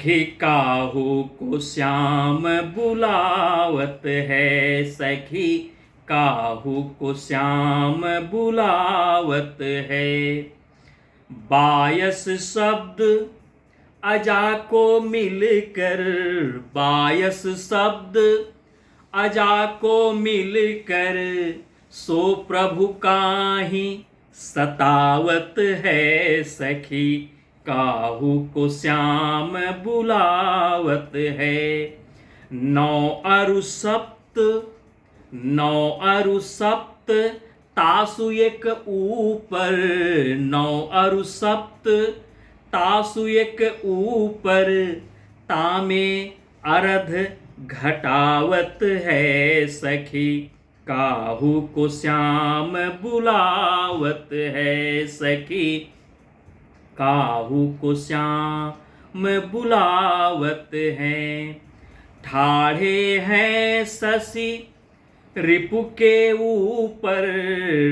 सखी काहू को श्याम बुलावत है, सखी काहू को श्याम बुलावत है। बायस शब्द अजा को मिलकर, बायस शब्द अजा को मिलकर, सो प्रभु काहि सतावत है। सखी काहू को श्याम बुलावत है। नौ अरु सप्त, नौ अरु सप्त तासु एक ऊपर, नौ अरु सप्त तासु एक ऊपर, तामे अर्ध घटावत है। सखी काहू को श्याम बुलावत है। सखी काहू को श्याम बुलावत है। ठाढ़े हैं शशि रिपु के ऊपर,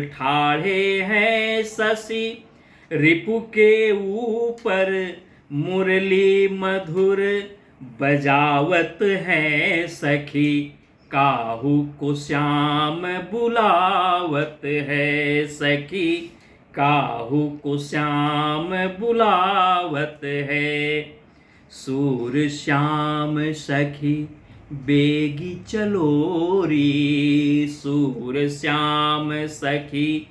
ठाढ़े हैं शशि रिपु के ऊपर, मुरली मधुर बजावत है। सखी काहू को श्याम बुलावत है। सखी काहू को श्याम बुलावत है। सूर श्याम सखी बेगी चलोरी, सूर श्याम सखी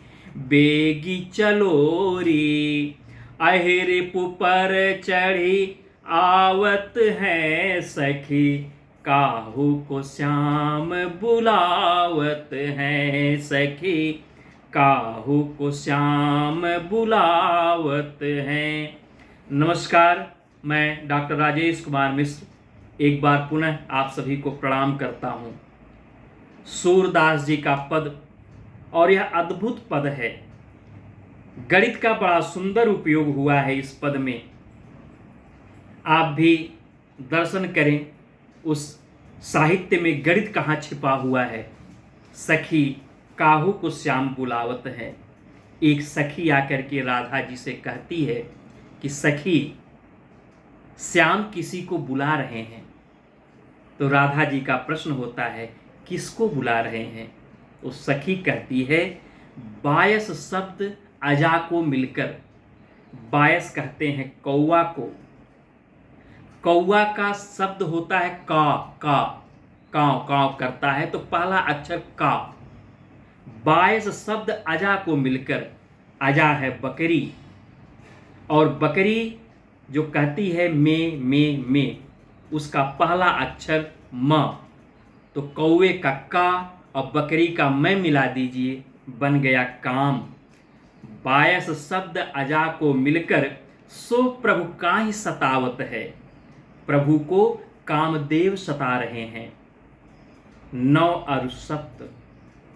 बेगी चलोरी, अहिरिपु पर चढ़ी आवत है। सखी काहू को श्याम बुलावत है। सखी काहू को श्याम बुलावत हैं। नमस्कार, मैं डॉक्टर राजेश कुमार मिश्र एक बार पुनः आप सभी को प्रणाम करता हूँ। सूरदास जी का पद, और यह अद्भुत पद है। गणित का बड़ा सुंदर उपयोग हुआ है इस पद में। आप भी दर्शन करें उस साहित्य में गणित कहाँ छिपा हुआ है। सखी काहू को श्याम बुलावत है। एक सखी आकर के राधा जी से कहती है कि सखी श्याम किसी को बुला रहे हैं। तो राधा जी का प्रश्न होता है किसको बुला रहे हैं। उस सखी कहती है बायस शब्द अजा को मिलकर, बायस कहते हैं कौवा को। कौवा का शब्द होता है का, काव काव करता है, तो पहला अक्षर का। बायस शब्द अजा को मिलकर, अजा है बकरी, और बकरी जो कहती है में, उसका पहला अक्षर म, तो कौवे का का और बकरी का मैं मिला दीजिए, बन गया काम। बायस शब्द अजा को मिलकर, सो प्रभु काहि सतावत है। प्रभु को कामदेव सता रहे हैं। नौ अरु सप्त,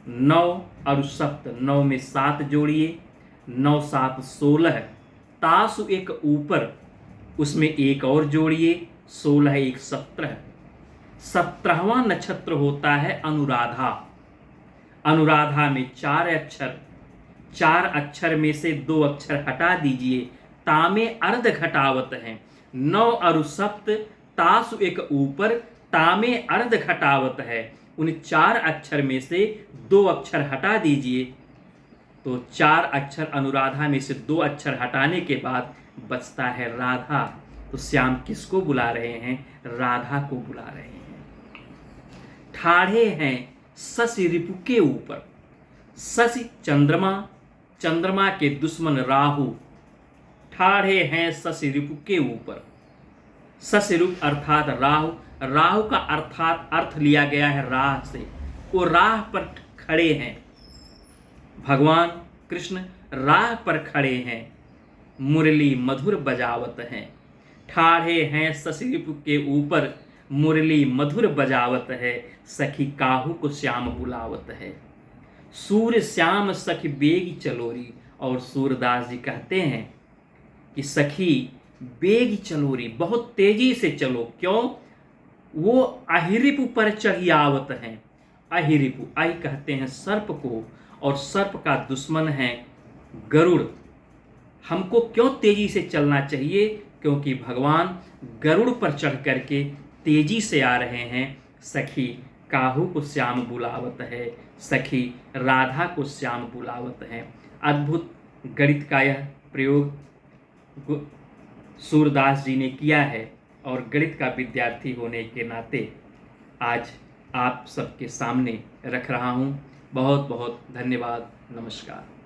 नौ अरु सप्त, नौ में 7 जोड़िए, 9 7 16, तासु एक ऊपर, उसमें एक और जोड़िए, 16 1 17। 17वां नक्षत्र होता है अनुराधा। अनुराधा में 4 अक्षर, 4 अक्षर में से 2 अक्षर हटा दीजिए, तामे अर्ध घटावत हैं। 9 अरु सप्त तासु एक ऊपर, तामे अर्ध घटावत है। उन 4 अक्षर में से 2 अक्षर हटा दीजिए, तो 4 अक्षर अनुराधा में से 2 अक्षर हटाने के बाद बचता है राधा। तो श्याम किसको बुला रहे हैं? राधा को बुला रहे हैं। ठाढ़े हैं शशि रिपु के ऊपर। शशि चंद्रमा, चंद्रमा के दुश्मन राहु, ठाढ़े हैं शशि रिपु के ऊपर। शशि रूप अर्थात राहु, राहु का अर्थात अर्थ लिया गया है राह से। वो राह पर खड़े हैं, भगवान कृष्ण राह पर खड़े हैं, मुरली मधुर बजावत हैं। ठाढ़े हैं शशि रिपु के ऊपर, मुरली मधुर बजावत है। सखी काहू को श्याम बुलावत है। सूर्य श्याम सखी बेगी चलोरी। और सूरदास जी कहते हैं कि सखी बेगी चलोरी, बहुत तेजी से चलो। क्यों? वो अहिरिपु पर चढ़ी आवत हैं। अहिरिपु, आई कहते हैं सर्प को, और सर्प का दुश्मन है गरुड़। हमको क्यों तेजी से चलना चाहिए? क्योंकि भगवान गरुड़ पर चढ़ करके तेजी से आ रहे हैं। सखी काहू को श्याम बुलावत है, सखी राधा को श्याम बुलावत है। अद्भुत गणित का यह प्रयोग सूरदास जी ने किया है और गणित का विद्यार्थी होने के नाते आज आप सबके सामने रख रहा हूँ। बहुत बहुत धन्यवाद। नमस्कार।